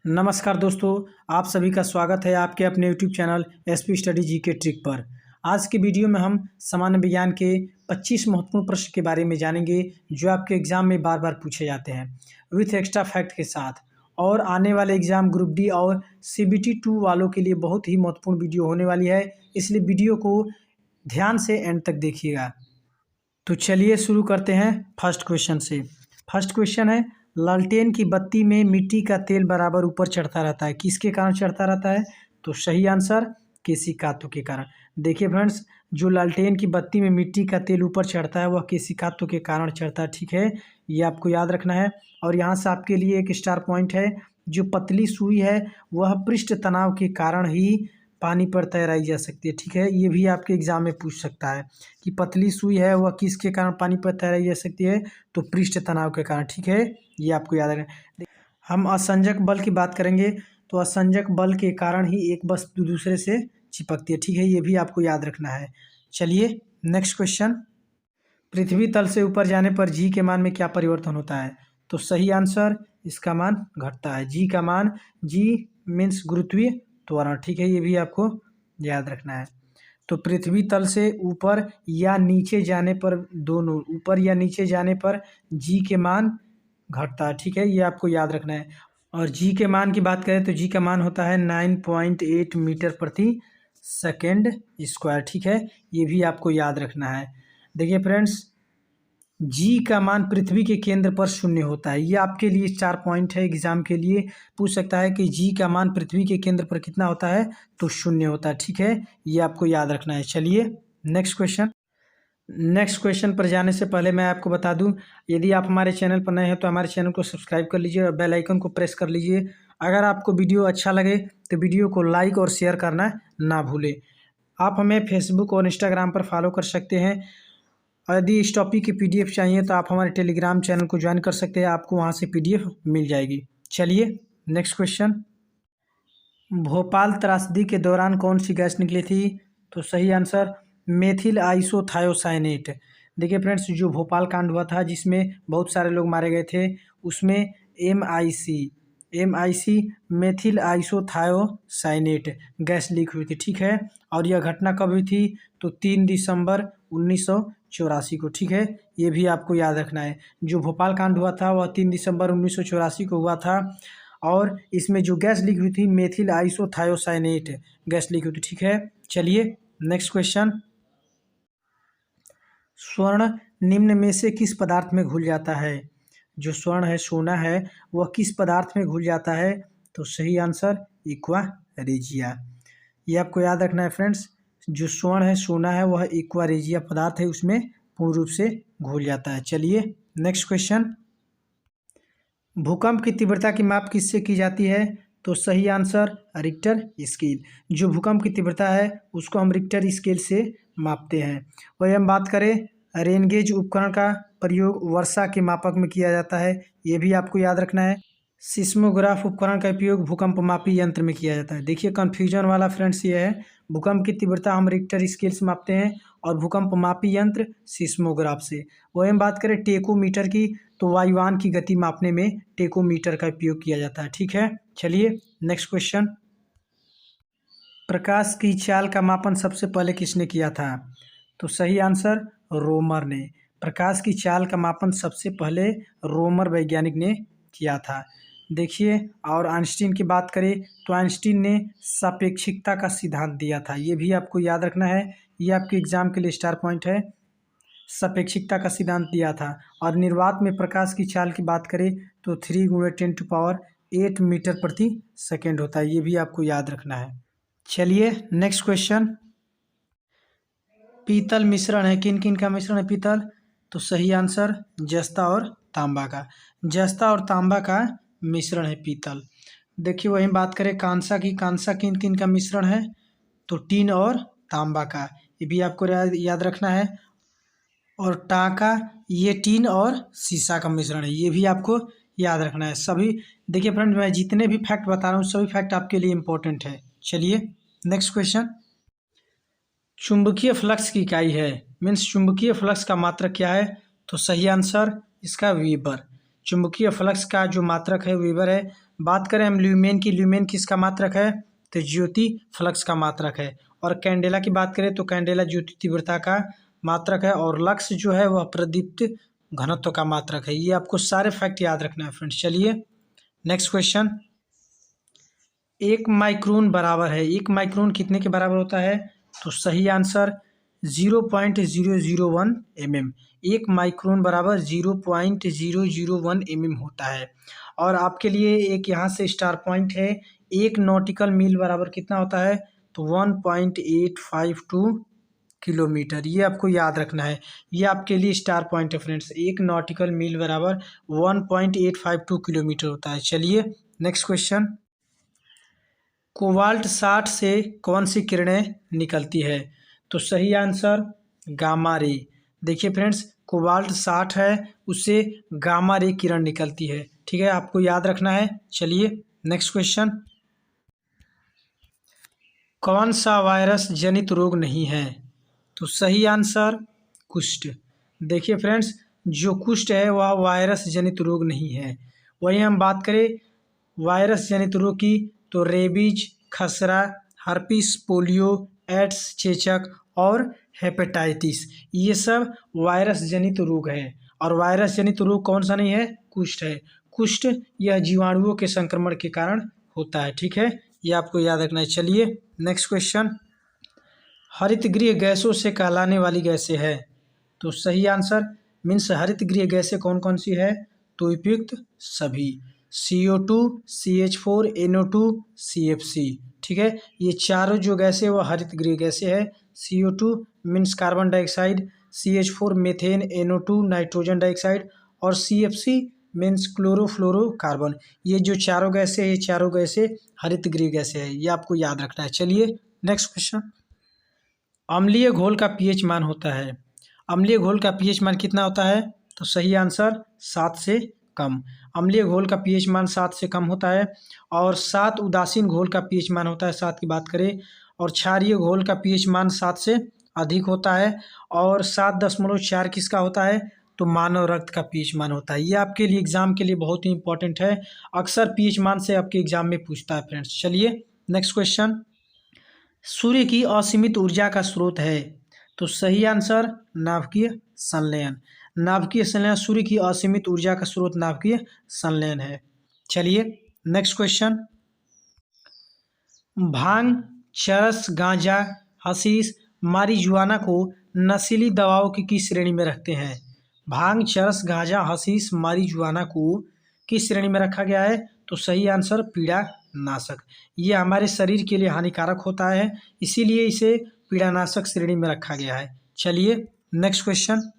नमस्कार दोस्तों, आप सभी का स्वागत है आपके अपने यूट्यूब चैनल एसपी स्टडी जी के ट्रिक पर। आज के वीडियो में हम सामान्य विज्ञान के 25 महत्वपूर्ण प्रश्न के बारे में जानेंगे जो आपके एग्जाम में बार बार पूछे जाते हैं विथ एक्स्ट्रा फैक्ट के साथ। और आने वाले एग्जाम ग्रुप डी और CBT 2 वालों के लिए बहुत ही महत्वपूर्ण वीडियो होने वाली है, इसलिए वीडियो को ध्यान से एंड तक देखिएगा। तो चलिए शुरू करते हैं फर्स्ट क्वेश्चन से। फर्स्ट क्वेश्चन है, लालटेन की बत्ती में मिट्टी का तेल बराबर ऊपर चढ़ता रहता है, किसके कारण चढ़ता रहता है? तो सही आंसर केशिकातों के कारण। देखिए फ्रेंड्स, जो लालटेन की बत्ती में मिट्टी का तेल ऊपर चढ़ता है वह केशिकातों के कारण चढ़ता है, ठीक है, ये आपको याद रखना है। और यहाँ से आपके लिए एक स्टार पॉइंट है, जो पतली सुई है वह पृष्ठ तनाव के कारण ही पानी पर तैराई जा सकती है, ठीक है, ये भी आपके एग्जाम में पूछ सकता है कि पतली सुई है वह किसके कारण पानी पर तैराई जा सकती है? तो पृष्ठ तनाव के कारण, ठीक है, ये आपको याद रखना। हम असंजक बल की बात करेंगे तो असंजक बल के कारण ही एक वस्तु दूसरे से चिपकती है, ठीक है, ये भी आपको याद रखना है। चलिए नेक्स्ट क्वेश्चन, पृथ्वी तल से ऊपर जाने पर जी के मान में क्या परिवर्तन होता है? तो सही आंसर इसका मान घटता है। जी का मान, जी मीन्स गुरुत्वीय त्वरण, ठीक है, ये भी आपको याद रखना है। तो पृथ्वी तल से ऊपर या नीचे जाने पर, दोनों ऊपर या नीचे जाने पर जी के मान घटता है, ठीक है, ये आपको याद रखना है। और जी के मान की बात करें तो जी का मान होता है 9.8 मीटर प्रति सेकेंड स्क्वायर, ठीक है, ये भी आपको याद रखना है। देखिए फ्रेंड्स, जी का मान पृथ्वी के केंद्र पर 0 होता है, ये आपके लिए 4 पॉइंट है, एग्जाम के लिए पूछ सकता है कि जी का मान पृथ्वी के केंद्र पर कितना होता है? तो 0 होता है, ठीक है, ये आपको याद रखना है। चलिए नेक्स्ट क्वेश्चन। नेक्स्ट क्वेश्चन पर जाने से पहले मैं आपको बता दूं, यदि आप हमारे चैनल पर नए हैं तो हमारे चैनल को सब्सक्राइब कर लीजिए और बेल आइकन को प्रेस कर लीजिए। अगर आपको वीडियो अच्छा लगे तो वीडियो को लाइक और शेयर करना ना भूलें। आप हमें फेसबुक और इंस्टाग्राम पर फॉलो कर सकते हैं। और यदि इस टॉपिक की PDF चाहिए तो आप हमारे टेलीग्राम चैनल को ज्वाइन कर सकते हैं, आपको वहाँ से PDF मिल जाएगी। चलिए नेक्स्ट क्वेश्चन, भोपाल त्रासदी के दौरान कौन सी गैस निकली थी? तो सही आंसर मेथिल आइसोथायोसाइनेट। देखिए फ्रेंड्स, जो भोपाल कांड हुआ था जिसमें बहुत सारे लोग मारे गए थे, उसमें MIC methyl isothiocyanate gas leak हुई थी, ठीक है। और यह घटना कब हुई थी? तो 3 दिसंबर 1984 को, ठीक है, ये भी आपको याद रखना है। जो भोपाल कांड हुआ था वह 3 दिसंबर 1984 को हुआ था और इसमें जो गैस लीक हुई थी मेथिल आइसोथायोसाइनेट गैस लीक हुई थी, ठीक है। चलिए नेक्स्ट क्वेश्चन, स्वर्ण निम्न में से किस पदार्थ में घुल जाता है? जो स्वर्ण है, सोना है, वह किस पदार्थ में घुल जाता है? तो सही आंसर एक्वा रेजिया, ये आपको याद रखना है फ्रेंड्स। जो स्वर्ण है, सोना है, वह एक्वा रेजिया पदार्थ है, उसमें पूर्ण रूप से घुल जाता है। चलिए नेक्स्ट क्वेश्चन, भूकंप की तीव्रता की माप किससे की जाती है? तो सही आंसर रिक्टर स्केल। जो भूकंप की तीव्रता है उसको हम रिक्टर स्केल से मापते हैं। वही हम बात करें, रेनगेज उपकरण का प्रयोग वर्षा के मापक में किया जाता है, ये भी आपको याद रखना है। सिस्मोग्राफ उपकरण का उपयोग भूकंप मापी यंत्र में किया जाता है। देखिए कन्फ्यूजन वाला फ्रेंड्स ये है, भूकंप की तीव्रता हम रिक्टर स्केल से मापते हैं और भूकंप मापी यंत्र सिस्मोग्राफ से। वही हम बात करें टेकोमीटर की, तो वायुयान की गति मापने में टेकोमीटर का उपयोग किया जाता है, ठीक है। चलिए नेक्स्ट क्वेश्चन, प्रकाश की चाल का मापन सबसे पहले किसने किया था? तो सही आंसर रोमर ने। प्रकाश की चाल का मापन सबसे पहले रोमर वैज्ञानिक ने किया था। देखिए, और आइंस्टीन की बात करें तो आइंस्टीन ने सापेक्षिकता का सिद्धांत दिया था, ये भी आपको याद रखना है, ये आपके एग्जाम के लिए स्टार पॉइंट है। सापेक्षिकता का सिद्धांत दिया था। और निर्वात में प्रकाश की चाल की बात करें तो 3 × 10⁸ मीटर प्रति सेकेंड होता है, ये भी आपको याद रखना है। चलिए नेक्स्ट क्वेश्चन, पीतल मिश्रण है, किन किन का मिश्रण है पीतल? तो सही आंसर जस्ता और तांबा का। जस्ता और तांबा का मिश्रण है पीतल। देखिए वहीं बात करें कांसा की, कांसा किन किन का मिश्रण है? तो टीन और तांबा का, ये भी आपको याद रखना है। और टाका, ये टीन और शीशा का मिश्रण है, ये भी आपको याद रखना है। सभी देखिए फ्रेंड, मैं जितने भी फैक्ट बता रहा हूँ सभी फैक्ट आपके लिए इंपॉर्टेंट है। चलिए नेक्स्ट क्वेश्चन, चुंबकीय फ्लक्स की इकाई है, मीन्स चुंबकीय फ्लक्स का मात्रक क्या है? तो सही आंसर इसका वीबर। चुंबकीय फ्लक्स का जो मात्रक है वीबर है। बात करें हम ल्यूमेन की, ल्यूमेन किसका मात्रक है? तो ज्योति फ्लक्स का मात्रक है। और कैंडेला की बात करें तो कैंडेला ज्योति तीव्रता का मात्रक है। और लक्स जो है वह प्रदीप्त घनत्व का मात्रक है। ये आपको सारे फैक्ट याद रखना है फ्रेंड्स। चलिए नेक्स्ट क्वेश्चन, 1 माइक्रोन बराबर है, 1 माइक्रोन कितने के बराबर होता है? तो सही आंसर 0.001 mm। 1 माइक्रोन बराबर 0.001 mm होता है। और आपके लिए एक यहाँ से स्टार पॉइंट है, 1 नॉटिकल मील बराबर कितना होता है? तो 1.852 किलोमीटर। ये आपको याद रखना है, ये आपके लिए स्टार पॉइंट है फ्रेंड्स। 1 नॉटिकल मील बराबर 1.852 किलोमीटर होता है। चलिए नेक्स्ट क्वेश्चन, कोबाल्ट 60 से कौन सी किरणें निकलती है? तो सही आंसर गामा रे। देखिए फ्रेंड्स, कोबाल्ट 60 है, उससे गामा रे किरण निकलती है। ठीक है, आपको याद रखना है। चलिए नेक्स्ट क्वेश्चन, कौन सा वायरस जनित रोग नहीं है? तो सही आंसर कुष्ठ। देखिए फ्रेंड्स, जो कुष्ठ है वह वायरस जनित रोग नहीं है। वहीं हम बात करें वायरस जनित रोग की तो रेबीज, खसरा, हर्पिस, पोलियो, एड्स, चेचक और हेपेटाइटिस, ये सब वायरस जनित रोग है। और वायरस जनित रोग कौन सा नहीं है? कुष्ठ है। कुष्ठ यह जीवाणुओं के संक्रमण के कारण होता है। ठीक है, ये आपको याद रखना है। चलिए नेक्स्ट क्वेश्चन, हरितगृह गैसों से कहलाने वाली गैसें है? तो सही आंसर मीन्स हरितगृह गैसें कौन कौन सी है? तो उपयुक्त सभी, CO2, CH4, NO2, CFC। ठीक है, ये चारों जो गैसें वो हरितगृह गैसें है। CO2 means carbon dioxide, CH4 methane, NO2 nitrogen dioxide और CFC मीन्स क्लोरोफ्लोरोकार्बन। ये जो चारों गैसें हैं, ये चारों गैसें हरितगृह गैसें हैं। ये आपको याद रखना है। चलिए नेक्स्ट क्वेश्चन, अम्लीय घोल का pH मान होता है? अम्लीय घोल का pH मान कितना होता है? तो सही आंसर 7 से कम। अम्लीय घोल का pH मान 7 से कम होता है। और 7 उदासीन घोल का pH मान होता है, 7 की बात करें। और क्षारीय घोल का pH मान 7 से अधिक होता है। और 7.4 किसका होता है? तो मानव रक्त का pH मान होता है। ये आपके लिए एग्जाम के लिए बहुत ही इंपॉर्टेंट है, अक्सर pH मान से आपके एग्जाम में पूछता है फ्रेंड्स। चलिए नेक्स्ट क्वेश्चन, सूर्य की असीमित ऊर्जा का स्रोत है? तो सही आंसर नाभिकीय संलयन। नाभिकीय संलयन, सूर्य की असीमित ऊर्जा का स्रोत नाभिकीय संलयन है। चलिए नेक्स्ट क्वेश्चन, भांग, चरस, गांजा, हशीश, मारिजुआना को नशीली दवाओं की किस श्रेणी में रखते हैं? भांग, चरस, गांजा, हशीश, मारिजुआना को किस श्रेणी में रखा गया है? तो सही आंसर पीड़ानाशक। ये हमारे शरीर के लिए हानिकारक होता है, इसीलिए इसे पीड़ानाशक श्रेणी में रखा गया है। चलिए नेक्स्ट क्वेश्चन,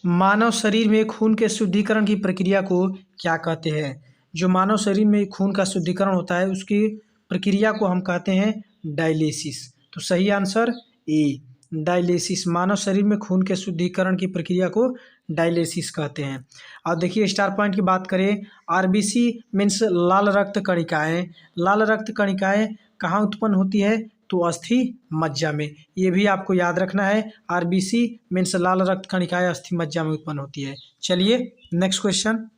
मानव शरीर में खून के शुद्धिकरण की प्रक्रिया को क्या कहते हैं? जो मानव शरीर में खून का शुद्धिकरण होता है उसकी प्रक्रिया को हम कहते हैं डायलिसिस। तो सही आंसर ए, डायलिसिस। मानव शरीर में खून के शुद्धिकरण की प्रक्रिया को डायलिसिस कहते हैं। और देखिए स्टार पॉइंट की बात करें, RBC मीन्स लाल रक्त कणिकाएँ। लाल रक्त कणिकाएँ कहाँ उत्पन्न होती है? तो अस्थि मज्जा में। ये भी आपको याद रखना है, RBC मीन्स लाल रक्त कणिकाएँ अस्थि मज्जा में उत्पन्न होती है। चलिए नेक्स्ट क्वेश्चन,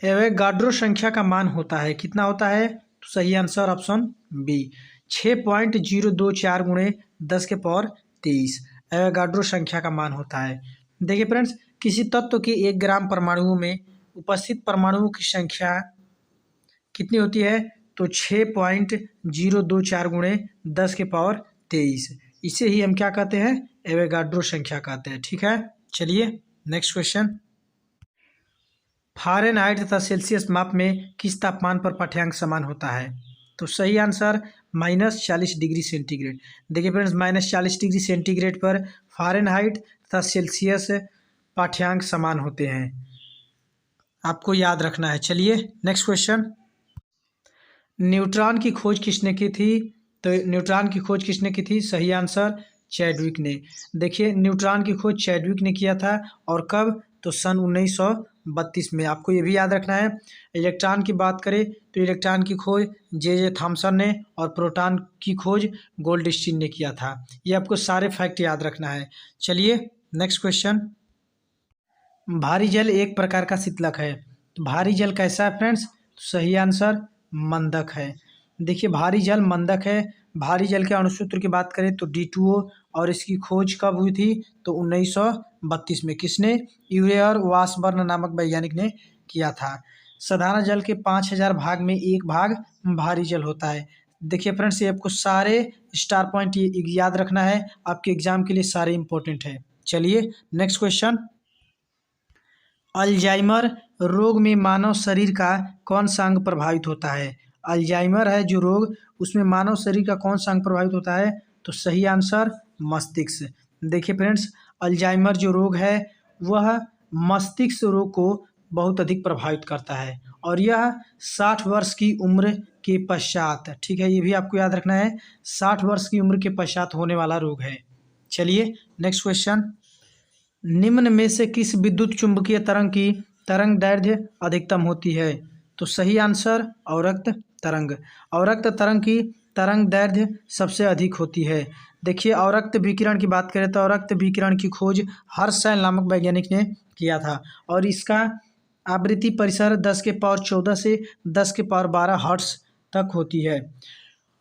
एवोगाड्रो संख्या का मान होता है, कितना होता है? तो सही आंसर ऑप्शन बी, 6.024 गुणे 10 के पावर 23 एवोगाड्रो संख्या का मान होता है। देखिए फ्रेंड्स, किसी तत्व के 1 ग्राम परमाणुओं में उपस्थित परमाणुओं की संख्या कितनी होती है? तो 6.024 गुणे 10 के पावर 23। इसे ही हम क्या कहते हैं? एवोगाड्रो संख्या कहते हैं। ठीक है, चलिए नेक्स्ट क्वेश्चन, फ़ारेनहाइट तथा सेल्सियस माप में किस तापमान पर पाठ्यांक समान होता है? तो सही आंसर -40 डिग्री सेंटीग्रेड। देखिए फ्रेंड्स, -40 डिग्री सेंटीग्रेड पर फ़ारेनहाइट तथा सेल्सियस पाठ्यांक समान होते हैं, आपको याद रखना है। चलिए नेक्स्ट क्वेश्चन, न्यूट्रॉन की खोज किसने की थी? तो न्यूट्रॉन की खोज किसने की थी? सही आंसर चैडविक ने। देखिए न्यूट्रॉन की खोज चैडविक ने किया था, और कब? तो सन 1932 में। आपको ये भी याद रखना है। इलेक्ट्रॉन की बात करें तो इलेक्ट्रॉन की खोज जे थॉमसन ने, और प्रोटॉन की खोज गोल्डस्टीन ने किया था। ये आपको सारे फैक्ट याद रखना है। चलिए नेक्स्ट क्वेश्चन, भारी जल एक प्रकार का शीतलक है। तो भारी जल कैसा है फ्रेंड्स? तो सही आंसर मंदक है। देखिए भारी जल मंदक है। भारी जल के अणुसूत्र की बात करें तो D2O, और इसकी खोज कब हुई थी? तो 1932 में। किसने? यूरे और वाशबर्न नामक वैज्ञानिक ने किया था। साधारण जल के 5000 भाग में एक भाग भारी जल होता है। देखिए फ्रेंड्स, ये आपको सारे स्टार पॉइंट याद रखना है, आपके एग्जाम के लिए सारे इंपॉर्टेंट है। चलिए नेक्स्ट क्वेश्चन। अल्जाइमर रोग में मानव शरीर का कौन सा अंग प्रभावित होता है? अल्जाइमर है जो रोग, उसमें मानव शरीर का कौन सा अंग प्रभावित होता है? तो सही आंसर मस्तिष्क। देखिए फ्रेंड्स, अल्जाइमर जो रोग है वह मस्तिष्क रोग को बहुत अधिक प्रभावित करता है, और यह 60 वर्ष की उम्र के पश्चात, ठीक है, ये भी आपको याद रखना है, 60 वर्ष की उम्र के पश्चात होने वाला रोग है। चलिए नेक्स्ट क्वेश्चन। निम्न में से किस विद्युत चुंबकीय तरंग की तरंग दैर्ध्य अधिकतम होती है? तो सही आंसर अवरक्त तरंग। अवरक्त तरंग की तरंग दैर्ध्य सबसे अधिक होती है। देखिए अवरक्त विकिरण की बात करें तो अवरक्त विकिरण की खोज हर्शेल नामक वैज्ञानिक ने किया था, और इसका आवृत्ति परिसर 10 के पावर 14 से 10 के पावर 12 हर्ट्ज तक होती है।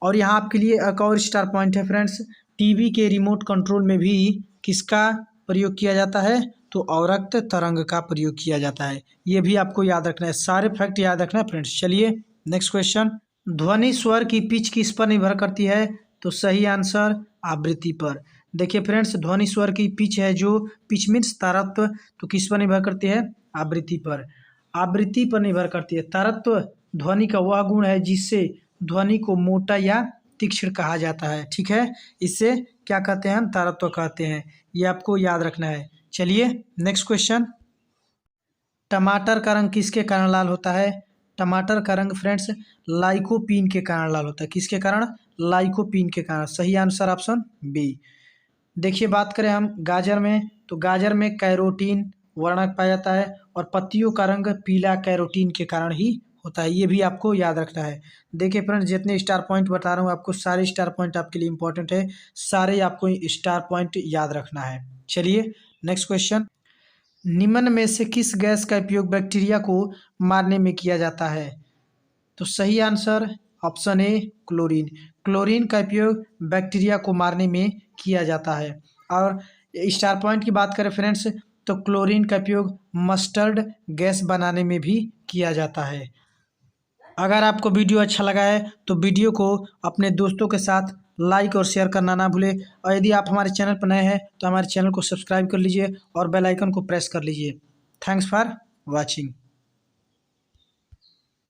और यहाँ आपके लिए एक और स्टार पॉइंट है फ्रेंड्स, टीवी के रिमोट कंट्रोल में भी किसका प्रयोग किया जाता है? तो अवरक्त तरंग का प्रयोग किया जाता है। ये भी आपको याद रखना है, सारे फैक्ट याद रखना है फ्रेंड्स। चलिए नेक्स्ट क्वेश्चन। ध्वनि स्वर की पिच किस पर निर्भर करती है? तो सही आंसर आवृत्ति पर। देखिए फ्रेंड्स, ध्वनि स्वर की पिच है जो पिच मीन्स तारत्व, तो किस पर निर्भर करती है? आवृत्ति पर। आवृत्ति पर निर्भर करती है। तारत्व ध्वनि का वह गुण है जिससे ध्वनि को मोटा या तीक्ष्ण कहा जाता है, ठीक है, इससे क्या कहते हैं? हम तारत्व कहते हैं। ये आपको याद रखना है। चलिए नेक्स्ट क्वेश्चन। टमाटर का रंग किसके कारण लाल होता है? टमाटर का रंग फ्रेंड्स लाइकोपीन के कारण लाल होता है। किसके कारण? लाइकोपीन के कारण। सही आंसर ऑप्शन बी। देखिए बात करें हम गाजर में, तो गाजर में कैरोटीन वर्णक पाया जाता है, और पत्तियों का रंग पीला कैरोटीन के कारण ही होता है। ये भी आपको याद रखना है। देखिए फ्रेंड्स, जितने स्टार पॉइंट बता रहा हूँ आपको, सारे स्टार पॉइंट आपके लिए इंपॉर्टेंट है, सारे आपको स्टार पॉइंट याद रखना है। चलिए नेक्स्ट क्वेश्चन। निम्न में से किस गैस का उपयोग बैक्टीरिया को मारने में किया जाता है? तो सही answer option A chlorine. Chlorine का उपयोग बैक्टीरिया को मारने में किया जाता है। और स्टार पॉइंट की बात करें फ्रेंड्स, तो क्लोरीन का उपयोग मस्टर्ड गैस बनाने में भी किया जाता है। अगर आपको वीडियो अच्छा लगा है तो वीडियो को अपने दोस्तों के साथ लाइक और शेयर करना ना भूलें, और यदि आप हमारे चैनल पर नए हैं तो हमारे चैनल को सब्सक्राइब कर लीजिए और बेल आइकन को प्रेस कर लीजिए। Thanks for watching.